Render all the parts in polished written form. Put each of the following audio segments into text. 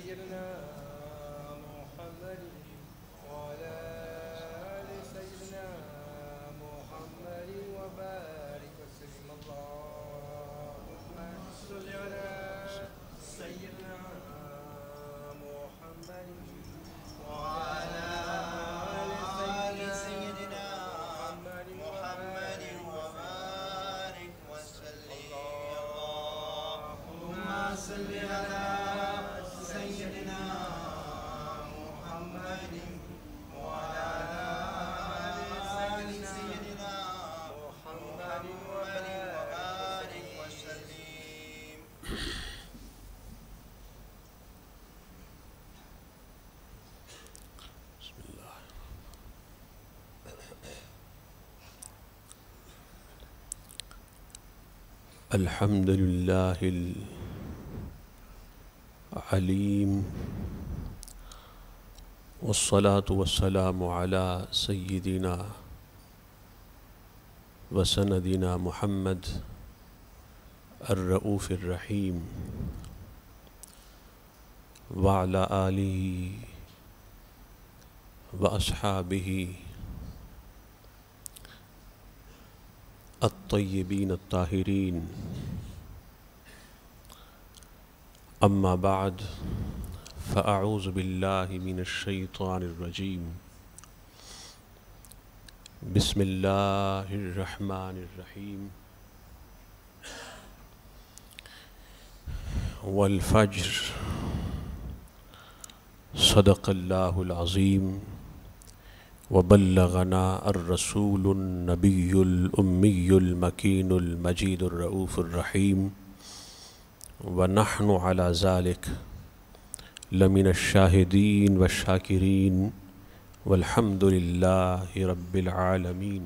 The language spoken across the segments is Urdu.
سيدنا محمد وعلى آل سيدنا محمد وبارك وسلم اللهم صل على سيدنا محمد وعلى آل سيدنا محمد وبارك وسلم اللهم صل على سيدنا محمد وعلى آل سيدنا محمد وبارك وسلم. الحمد لله العليم والصلاة والسلام على سيدنا وسندنا محمد الرؤوف الرحيم وعلى آله وأصحابه الطيبين الطاهرين. أما بعد فأعوذ بالله من الشيطان الرجيم. بسم الله الرحمن الرحيم. والفجر صدق الله العظيم وبلغنا الرسول النبي الأمي المكين المجيد الرؤوف الرحيم ونحن على ذلك لمن الشاهدين والشاكرين والحمد لله رب العالمين.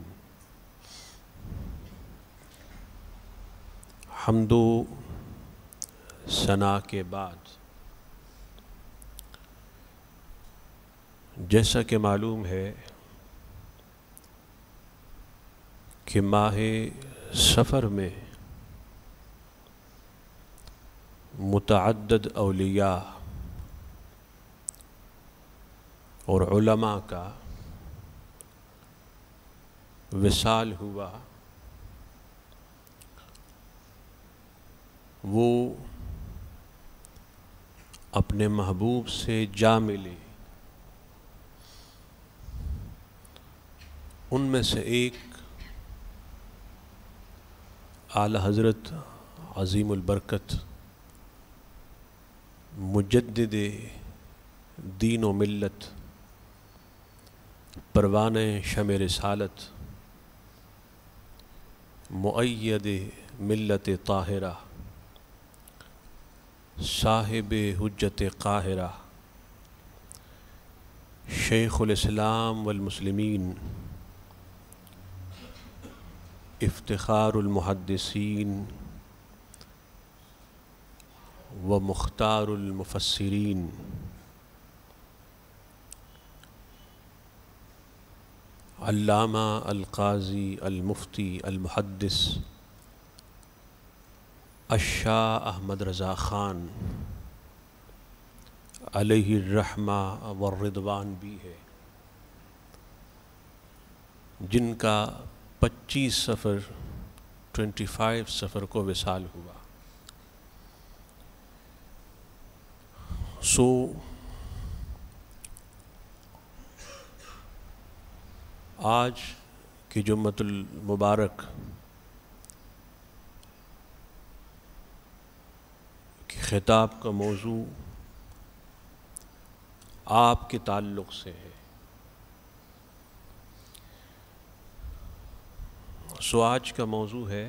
حمد و ثنا کے بعد جیسا کہ معلوم ہے کہ ماہ سفر میں متعدد اولیاء اور علماء کا وصال ہوا. وہ اپنے محبوب سے جا ملے. ان میں سے ایک اعلیٰ حضرت عظیم البرکت مجدد دین و ملت پروان شمع رسالت مؤید ملت طاہرہ صاحب حجت قاہرہ شیخ الاسلام والمسلمین افتخار المحدثین و مختار المفسرین علامہ القاضی المفتی المحدث الشاہ احمد رضا خان علیہ الرحمہ والرضوان بھی ہے، جن کا 25 سفر کو وصال ہوا. آج کی جمعۃ المبارک کی خطاب کا موضوع آپ کے تعلق سے ہے. آج کا موضوع ہے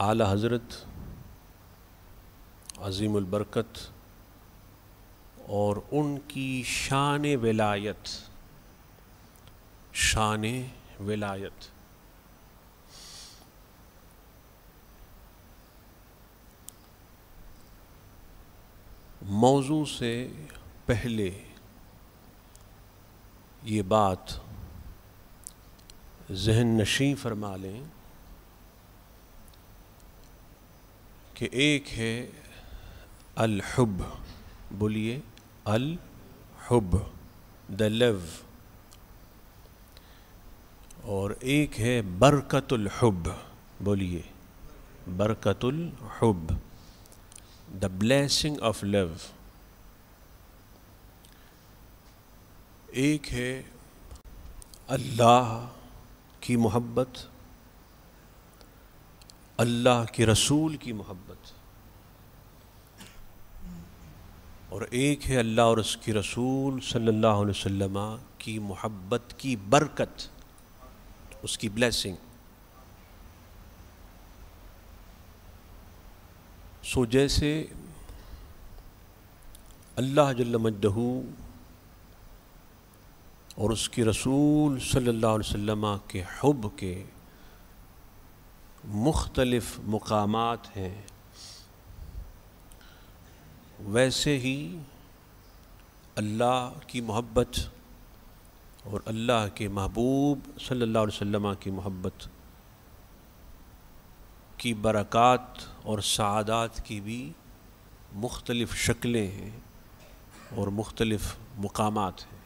اعلیٰ حضرت عظیم البرکت اور ان کی شان ولایت. شان ولایت موضوع سے پہلے یہ بات ذہن نشین فرما لیں کہ ایک ہے الحب، بولیے الحب، دا لو، اور ایک ہے برکت الحب، بولیے برکت الحب، دا بلیسنگ آف لو۔ ایک ہے اللہ کی محبت، اللہ کے رسول کی محبت، اور ایک ہے اللہ اور اس کے رسول صلی اللہ علیہ وسلم کی محبت کی برکت، اس کی بلیسنگ۔ سو جیسے اللہ جل مجدہ اور اس کے رسول صلی اللہ علیہ وسلم کے حب کے مختلف مقامات ہیں، ویسے ہی اللہ کی محبت اور اللہ کے محبوب صلی اللہ علیہ وسلم کی محبت کی برکات اور سعادات کی بھی مختلف شکلیں ہیں اور مختلف مقامات ہیں۔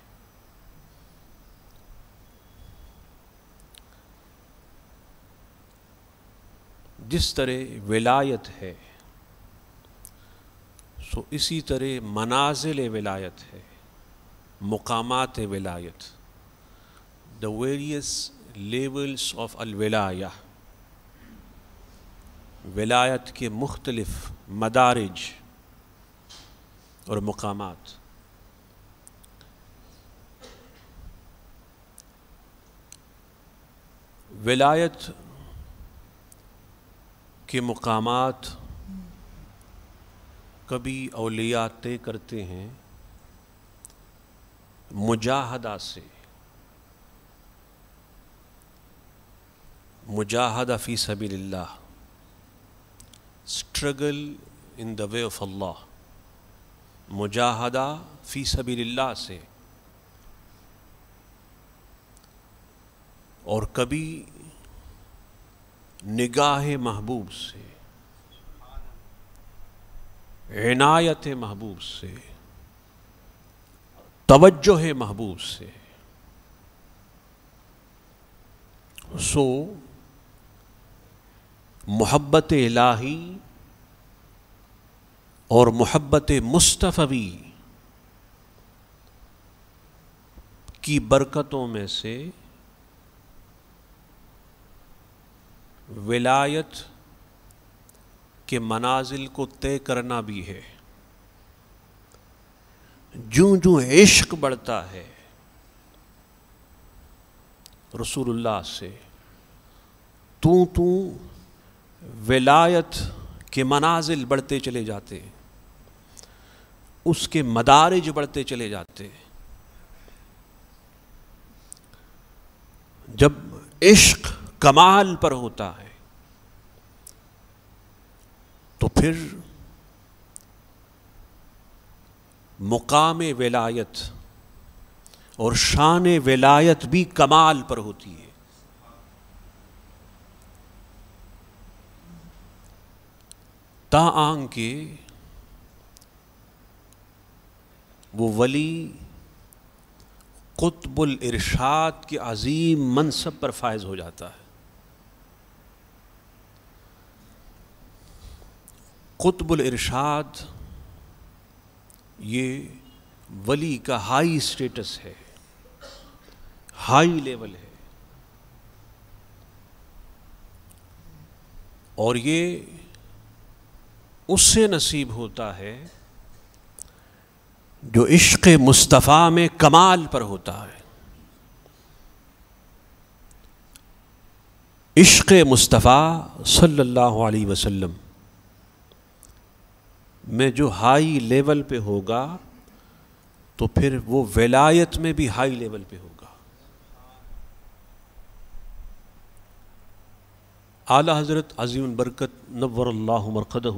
جس طرح ولایت ہے، سو اسی طرح منازل ولایت ہے، مقامات ولایت، the various levels of الولایہ، ولایت کے مختلف مدارج اور مقامات۔ ولایت کے مقامات کبھی اولیاء طے کرتے ہیں مجاہدہ سے، مجاہدہ فی سبیل اللہ، struggle in the way of اللہ، مجاہدہ فی سبیل اللہ سے، اور کبھی نگاہ محبوب سے، عنایت محبوب سے، توجہ محبوب سے۔ سو محبت الہی اور محبت مصطفی کی برکتوں میں سے ولایت کے منازل کو طے کرنا بھی ہے۔ جوں جوں عشق بڑھتا ہے رسول اللہ سے، توں ولایت کے منازل بڑھتے چلے جاتے ہیں، اس کے مدارج بڑھتے چلے جاتے ہیں۔ جب عشق کمال پر ہوتا ہے تو پھر مقام ولایت اور شان ولایت بھی کمال پر ہوتی ہے۔ تاآن کہ وہ ولی قطب الارشاد کے عظیم منصب پر فائز ہو جاتا ہے۔ قطب الارشاد یہ ولی کا ہائی سٹیٹس ہے، ہائی لیول ہے، اور یہ اس سے نصیب ہوتا ہے جو عشق مصطفیٰ میں کمال پر ہوتا ہے۔ عشق مصطفیٰ صلی اللہ علیہ وسلم میں جو ہائی لیول پہ ہوگا تو پھر وہ ولایت میں بھی ہائی لیول پہ ہوگا۔ اعلیٰ حضرت عظیم البرکت نور اللہ مرقدہ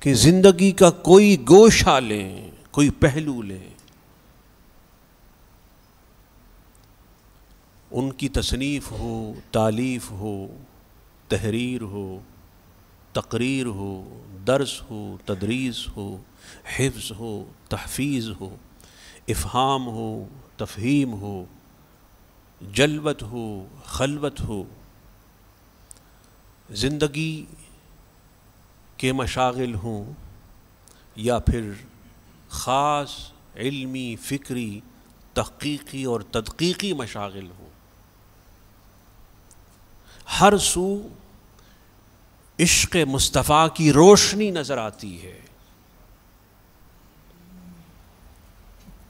کہ زندگی کا کوئی گوشہ لیں، کوئی پہلو لیں، ان کی تصنیف ہو، تالیف ہو، تحریر ہو، تقریر ہو، درس ہو، تدریس ہو، حفظ ہو، تحفیظ ہو، افہام ہو، تفہیم ہو، جلوت ہو، خلوت ہو، زندگی کے مشاغل ہوں، یا پھر خاص علمی، فکری، تحقیقی اور تدقیقی مشاغل ہوں، ہر سو عشق مصطفیٰ کی روشنی نظر آتی ہے۔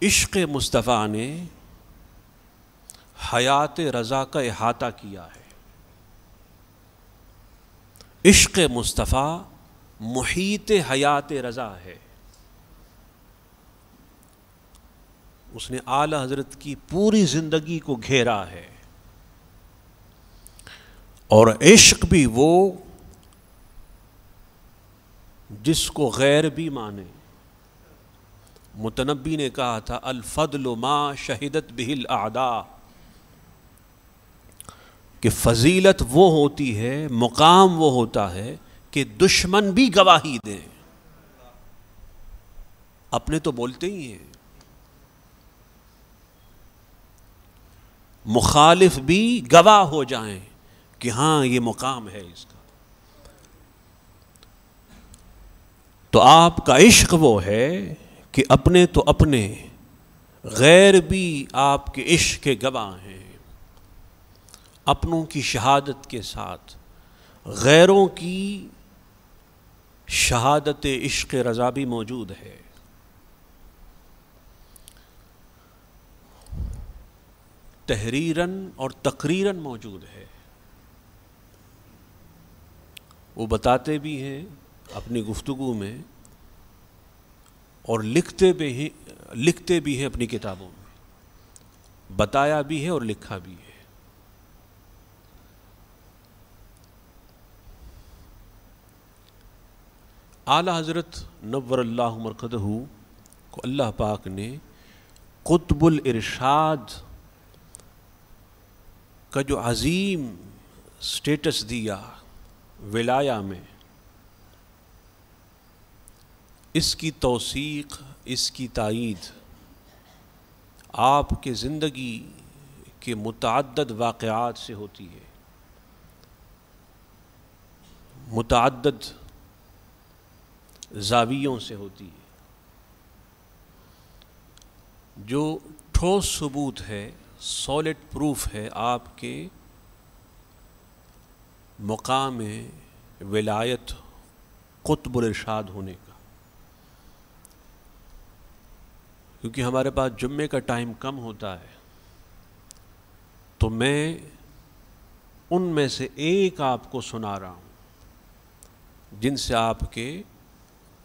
عشق مصطفیٰ نے حیات رضا کا احاطہ کیا ہے۔ عشق مصطفیٰ محیط حیات رضا ہے۔ اس نے اعلی حضرت کی پوری زندگی کو گھیرا ہے، اور عشق بھی وہ جس کو غیر بھی مانے۔ متنبی نے کہا تھا الفضل ما شہدت بہ الاعداء، کہ فضیلت وہ ہوتی ہے، مقام وہ ہوتا ہے کہ دشمن بھی گواہی دیں۔ اپنے تو بولتے ہی ہیں، مخالف بھی گواہ ہو جائیں کہ ہاں یہ مقام ہے اس کا۔ تو آپ کا عشق وہ ہے کہ اپنے تو اپنے، غیر بھی آپ کے عشق کے گواہ ہیں۔ اپنوں کی شہادت کے ساتھ غیروں کی شہادت عشق رضا بھی موجود ہے۔ تحریراً اور تقریراً موجود ہے۔ وہ بتاتے بھی ہیں اپنی گفتگو میں، اور لکھتے بھی ہیں اپنی کتابوں میں، بتایا بھی ہے اور لکھا بھی ہے۔ اعلی حضرت نور اللہ مرقدہ کو اللہ پاک نے قطب الارشاد کا جو عظیم سٹیٹس دیا ولایہ میں، اس کی توثیق، اس کی تائید آپ کے زندگی کے متعدد واقعات سے ہوتی ہے، متعدد زاویوں سے ہوتی ہے۔ جو ٹھوس ثبوت ہے، سالڈ پروف ہے آپ کے مقام ولایت قطب الارشاد ہونے کا۔ کیونکہ ہمارے پاس جمعے کا ٹائم کم ہوتا ہے، تو میں ان میں سے ایک آپ کو سنا رہا ہوں جن سے آپ کے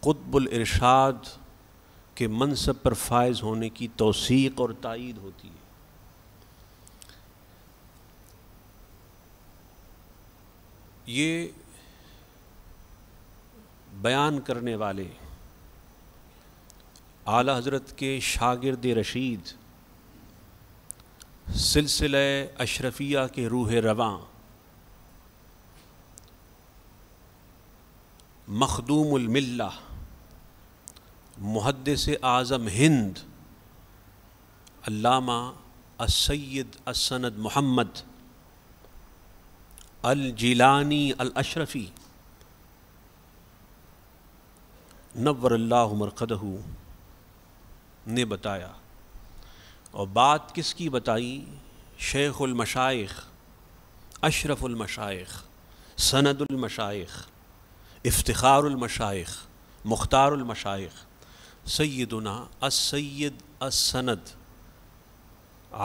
قطب الارشاد کے منصب پر فائز ہونے کی توثیق اور تائید ہوتی ہے۔ یہ بیان کرنے والے اعلی حضرت کے شاگرد رشید، سلسلہ اشرفیہ کے روح رواں، مخدوم الملہ، محدث اعظم ہند، علامہ السید السند محمد الجیلانی الاشرفی نور اللہ مرقدہ نے بتایا۔ اور بات کس کی بتائی؟ شیخ المشائخ، اشرف المشائخ، سند المشائخ، افتخار المشائخ، مختار المشائخ، سیدنا السید السند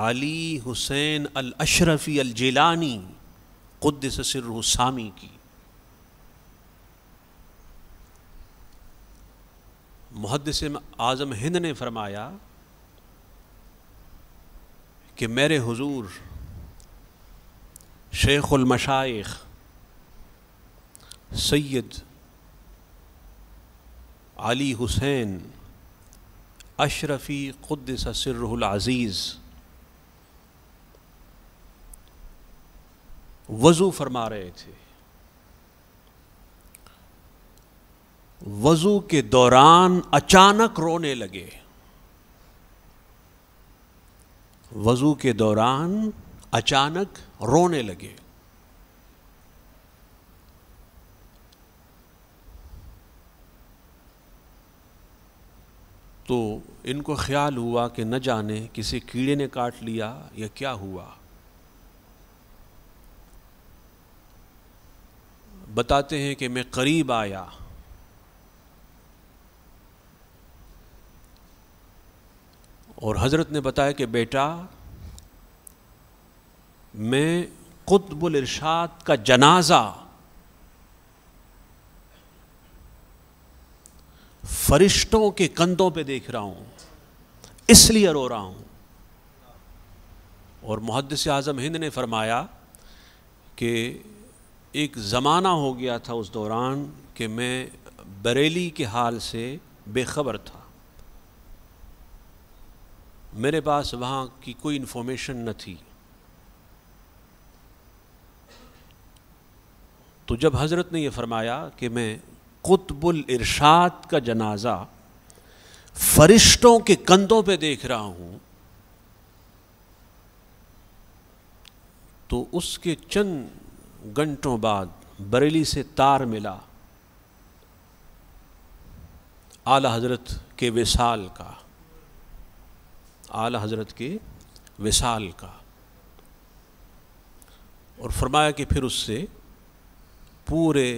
علی حسین الاشرفی الجیلانی قدس سرہ السامی کی۔ محدث اعظم ہند نے فرمایا کہ میرے حضور شیخ المشائخ سید علی حسین اشرفی قدس سرہ العزیز وضو فرما رہے تھے، وضو کے دوران اچانک رونے لگے. وضو کے دوران اچانک رونے لگے. تو ان کو خیال ہوا کہ نہ جانے کسی کیڑے نے کاٹ لیا یا کیا ہوا. بتاتے ہیں کہ میں قریب آیا اور حضرت نے بتایا کہ بیٹا میں قطب الارشاد کا جنازہ فرشتوں کے کندھوں پہ دیکھ رہا ہوں، اس لیے رو رہا ہوں. اور محدث اعظم ہند نے فرمایا کہ ایک زمانہ ہو گیا تھا اس دوران کہ میں بریلی کے حال سے بے خبر تھا، میرے پاس وہاں کی کوئی انفارمیشن نہ تھی. تو جب حضرت نے یہ فرمایا کہ میں قطب الارشاد کا جنازہ فرشتوں کے کندھوں پہ دیکھ رہا ہوں، تو اس کے چند گھنٹوں بعد بریلی سے تار ملا اعلی حضرت کے وصال کا، اعلی حضرت کے وصال کا. اور فرمایا کہ پھر اس سے پورے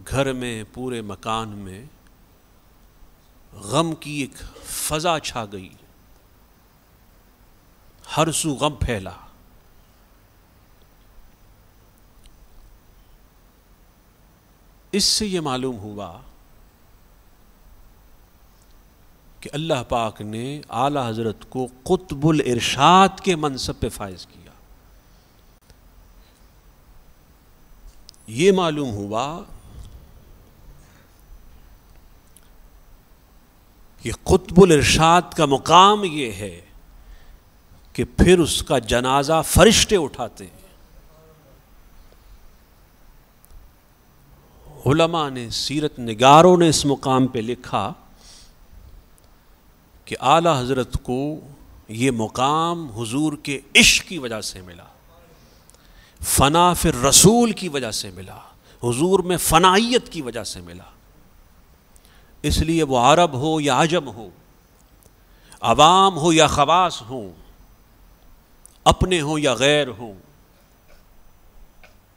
گھر میں، پورے مکان میں غم کی ایک فضا چھا گئی، ہر سو غم پھیلا. اس سے یہ معلوم ہوا کہ اللہ پاک نے اعلی حضرت کو قطب الارشاد کے منصب پہ فائز کیا. یہ معلوم ہوا کہ قطب الارشاد کا مقام یہ ہے کہ پھر اس کا جنازہ فرشتے اٹھاتے ہیں. علماء نے، سیرت نگاروں نے اس مقام پہ لکھا کہ اعلی حضرت کو یہ مقام حضور کے عشق کی وجہ سے ملا، فنا فی الرسول کی وجہ سے ملا، حضور میں فنائیت کی وجہ سے ملا. اس لیے وہ عرب ہو یا عجم ہو، عوام ہو یا خواص ہوں، اپنے ہوں یا غیر ہوں،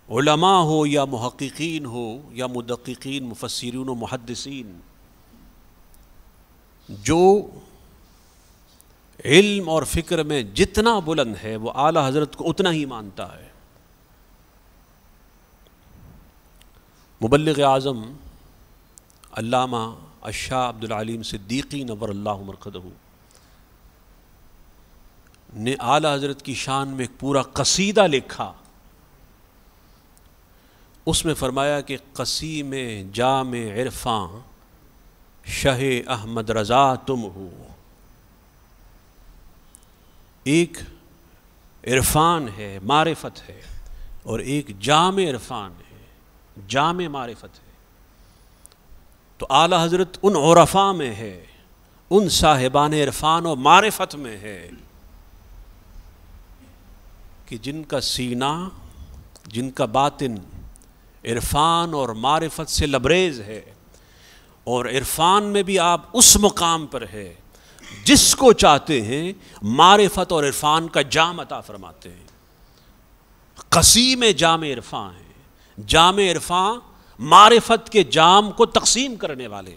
علماء ہو یا محققین ہو یا مدققین، مفسرین و محدثین، جو علم اور فکر میں جتنا بلند ہے وہ اعلی حضرت کو اتنا ہی مانتا ہے. مبلغ اعظم علامہ الشاہ عبد العلیم صدیقی نور اللہ مرقدہ نے اعلی حضرت کی شان میں ایک پورا قصیدہ لکھا. اس میں فرمایا کہ قسیم جام عرفاں شہ احمد رضا تم ہو. ایک عرفان ہے، معرفت ہے، اور ایک جام عرفان ہے، جام معرفت ہے. تو اعلی حضرت ان عرفاء میں ہے، ان صاحبان عرفان و معرفت میں ہے کہ جن کا سینہ، جن کا باطن عرفان اور معرفت سے لبریز ہے، اور عرفان میں بھی آپ اس مقام پر ہے جس کو چاہتے ہیں معرفت اور عرفان کا جام عطا فرماتے ہیں. قسیم جام عرفان ہیں، جام عرفان معرفت کے جام کو تقسیم کرنے والے،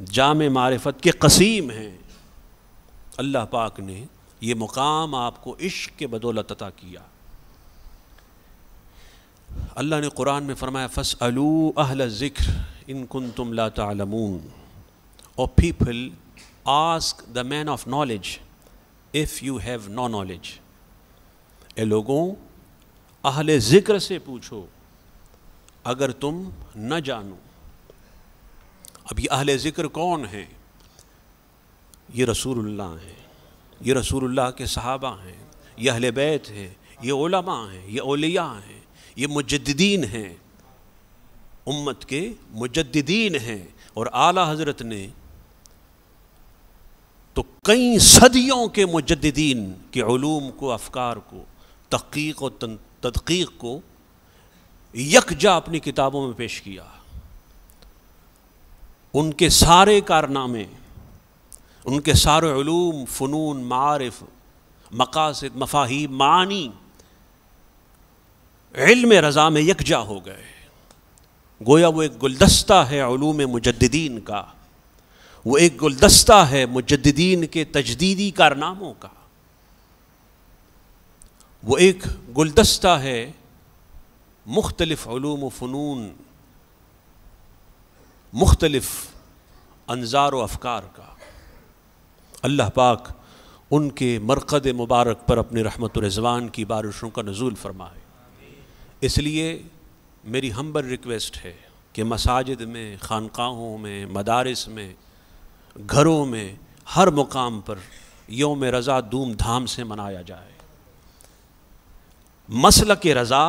جام معرفت کے قسیم ہیں. اللہ پاک نے یہ مقام آپ کو عشق کے بدولت عطا کیا. اللہ نے قرآن میں فرمایا فَاسْأَلُوا أَهْلَ الذِّكْرِ إِن كُنتُمْ لَا تَعْلَمُونَ. Or people ask the man of knowledge if you have no knowledge. اے لوگوں، اہل ذکر سے پوچھو اگر تم نہ جانو. اب یہ اہل ذکر کون ہیں؟ یہ رسول اللہ ہیں، یہ رسول اللہ کے صحابہ ہیں، یہ اہل بیت ہیں، یہ علماء ہیں، یہ اولیاء ہیں، یہ مجددین ہیں. امت کے مجددین ہیں، اور اعلیٰ حضرت نے تو کئی صدیوں کے مجددین کے علوم کو، افکار کو، تحقیق و تدقیق کو یکجا اپنی کتابوں میں پیش کیا۔ ان کے سارے کارنامے، ان کے سارے علوم، فنون، معارف، مقاصد، مفاہیم، معانی علم رضا میں یکجا ہو گئے۔ گویا وہ ایک گلدستہ ہے علوم مجددین کا، وہ ایک گلدستہ ہے مجددین کے تجدیدی کارناموں کا، وہ ایک گلدستہ ہے مختلف علوم و فنون، مختلف انظار و افکار کا۔ اللہ پاک ان کے مرقد مبارک پر اپنی رحمت و رضوان کی بارشوں کا نزول فرمائے۔ اس لیے میری ہمبل ریکویسٹ ہے کہ مساجد میں، خانقاہوں میں، مدارس میں، گھروں میں، ہر مقام پر یوم رضا دھوم دھام سے منایا جائے۔ مسلک رضا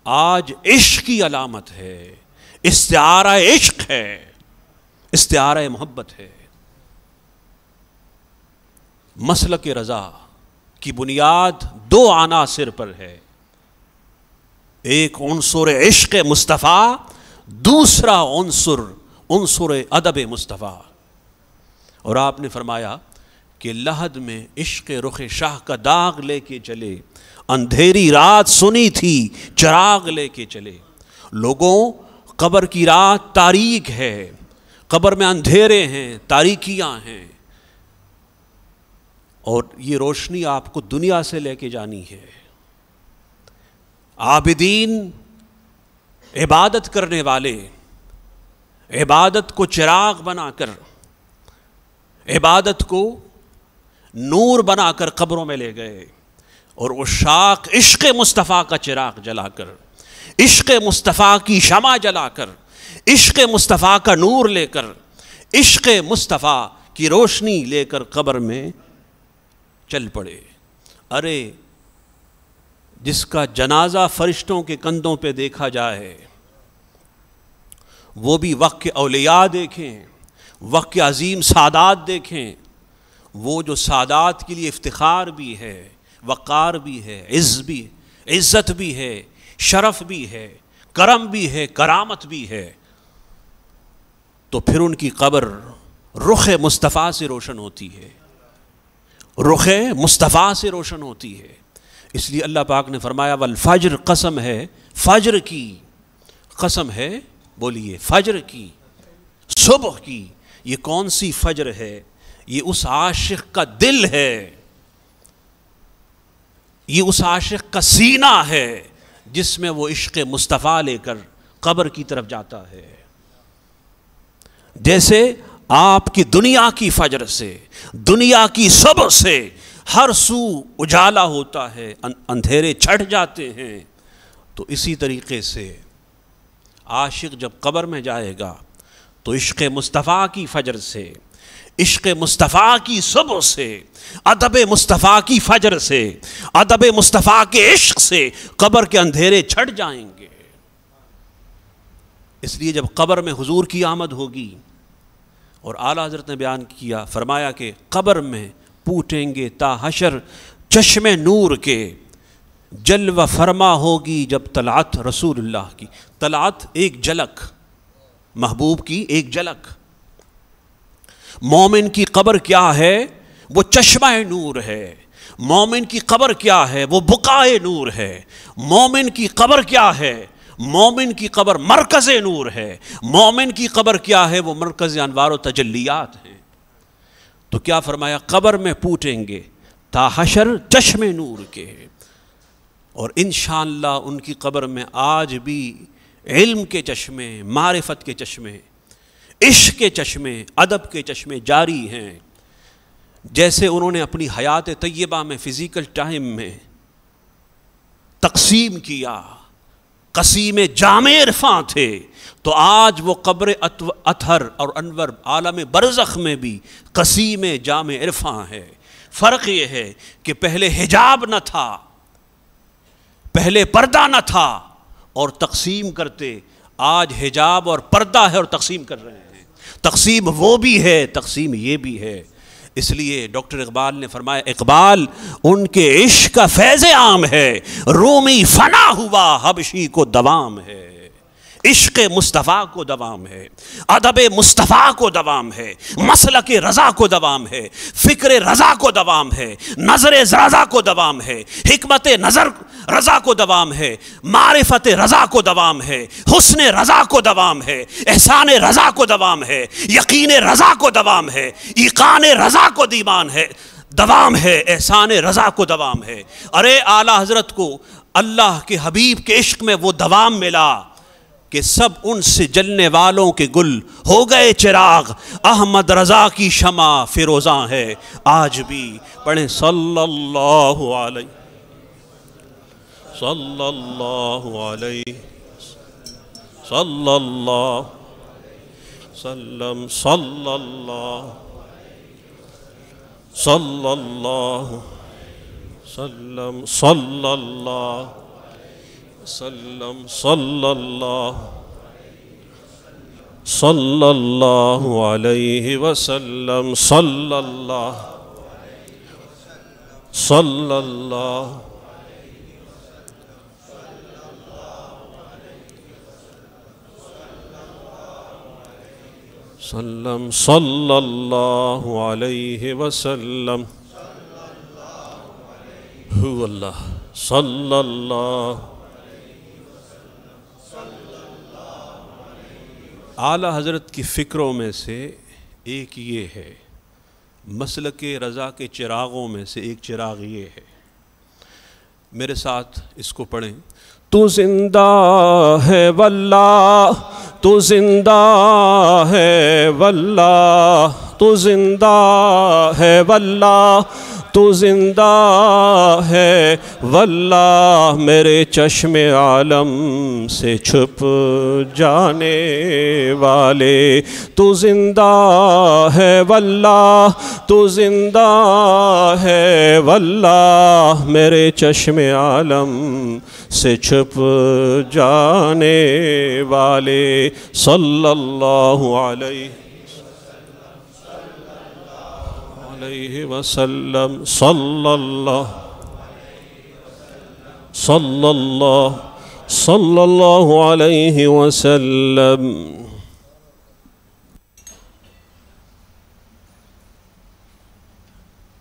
آج عشق کی علامت ہے، استعارہ عشق ہے، استعارہ محبت ہے۔ مسلک رضا کی بنیاد دو عناصر پر ہے، ایک عنصر عشق مصطفیٰ، دوسرا عنصر ادب مصطفیٰ۔ اور آپ نے فرمایا کہ لحد میں عشق رخ شاہ کا داغ لے کے چلے، اندھیری رات سنی تھی چراغ لے کے چلے۔ لوگوں، قبر کی رات تاریک ہے، قبر میں اندھیرے ہیں، تاریکیاں ہیں، اور یہ روشنی آپ کو دنیا سے لے کے جانی ہے۔ عابدین، عبادت کرنے والے، عبادت کو چراغ بنا کر، عبادت کو نور بنا کر قبروں میں لے گئے، اور عشاق عشق مصطفیٰ کا چراغ جلا کر، عشق مصطفیٰ کی شمع جلا کر، عشق مصطفیٰ کا نور لے کر، عشق مصطفیٰ کی روشنی لے کر قبر میں چل پڑے۔ ارے جس کا جنازہ فرشتوں کے کندھوں پہ دیکھا جائے، وہ بھی وقت کے اولیاء دیکھیں، وقت کے عظیم سادات دیکھیں، وہ جو سادات کے لیے افتخار بھی ہے، وقار بھی ہے، عزت بھی ہے، شرف بھی ہے، کرم بھی ہے، کرامت بھی ہے، تو پھر ان کی قبر رخ مصطفیٰ سے روشن ہوتی ہے، رخ مصطفیٰ سے روشن ہوتی ہے۔ اس لیے اللہ پاک نے فرمایا والفجر، قسم ہے فجر کی، قسم ہے، بولیے، فجر کی، صبح کی۔ یہ کون سی فجر ہے؟ یہ اس عاشق کا دل ہے، یہ اس عاشق کا سینہ ہے جس میں وہ عشق مصطفیٰ لے کر قبر کی طرف جاتا ہے۔ جیسے آپ کی دنیا کی فجر سے، دنیا کی صبح سے ہر سو اجالا ہوتا ہے، اندھیرے چھٹ جاتے ہیں، تو اسی طریقے سے عاشق جب قبر میں جائے گا تو عشق مصطفیٰ کی فجر سے، عشق مصطفیٰ کی صبح سے، ادب مصطفیٰ کی فجر سے، ادب مصطفیٰ کے عشق سے قبر کے اندھیرے چھٹ جائیں گے۔ اس لیے جب قبر میں حضور کی آمد ہوگی، اور اعلیٰ حضرت نے بیان کیا، فرمایا کہ قبر میں پوٹیں گے تا حشر چشم نور کے، جلوہ فرما ہوگی جب طلعت رسول اللہ کی۔ طلعت ایک جھلک، محبوب کی ایک جھلک۔ مومن کی قبر کیا ہے؟ وہ چشمہ نور ہے۔ مومن کی قبر کیا ہے؟ وہ بقائے نور ہے۔ مومن کی قبر کیا ہے؟ مومن کی قبر مرکز نور ہے۔ مومن کی قبر کیا ہے؟ وہ مرکز انوار و تجلیات ہے۔ تو کیا فرمایا؟ قبر میں پوٹیں گے تا حشر چشم نور کے، اور انشاءاللہ ان کی قبر میں آج بھی علم کے چشمے، معرفت کے چشمے، عشق کے چشمے، ادب کے چشمے جاری ہیں۔ جیسے انہوں نے اپنی حیات طیبہ میں فزیکل ٹائم میں تقسیم کیا، قسیم جامع عرفاں تھے، تو آج وہ قبر اطہر اور انور عالم برزخ میں بھی قسیم جامع عرفاں ہے۔ فرق یہ ہے کہ پہلے حجاب نہ تھا، پہلے پردہ نہ تھا، اور تقسیم کرتے آج حجاب اور پردہ ہے اور تقسیم کر رہے ہیں. تقسیم وہ بھی ہے، تقسیم یہ بھی ہے. اس لیے ڈاکٹر اقبال نے فرمایا اقبال ان کے عشق کا فیض عام ہے، رومی فنا ہوا حبشی کو دوام ہے. عشق مصطفیٰ کو دوام ہے، ادب مصطفیٰ کو دوام ہے، مسلک رضا کو دوام ہے، فکر رضا کو دوام ہے، نظر رضا کو دوام ہے، حکمت نظر رضا کو دوام ہے، معرفت رضا کو دوام ہے، حسن رضا کو دوام ہے، احسان رضا کو دوام ہے، یقین رضا کو دوام ہے، ایقان رضا کو دیوان ہے، دوام ہے، احسان رضا کو دوام ہے. ارے اعلیٰ حضرت کو اللہ کے حبیب کے عشق میں وہ دوام ملا کہ سب ان سے جلنے والوں کے گل ہو گئے چراغ. احمد رضا کی شمع فیروزاں ہے آج بھی. پڑھیں صلی اللہ علیہ صلی اللہ علیہ صلی اللہ وسلم صلی اللہ صلی اللہ وسلم صلی اللہ وسلم صلی اللہ صلی اللہ علیہ وسلم صلی اللہ صلی اللہ وسلم صلی اللہ علیہ وسلم هو اللہ صلی اللہ. اعلیٰ حضرت کی فکروں میں سے ایک یہ ہے، مسلک رضا کے چراغوں میں سے ایک چراغ یہ ہے. میرے ساتھ اس کو پڑھیں. تو زندہ ہے واللہ، تو زندہ ہے واللہ، تو زندہ ہے واللہ، تو زندہ ہے واللہ، میرے چشم عالم سے چھپ جانے والے. تو زندہ ہے واللہ، تو زندہ ہے واللہ، میرے چشم عالم سے چھپ جانے والے. صلی اللہ علیہ وسلم صلی اللہ صلی اللہ صلی اللہ علیہ وسلم.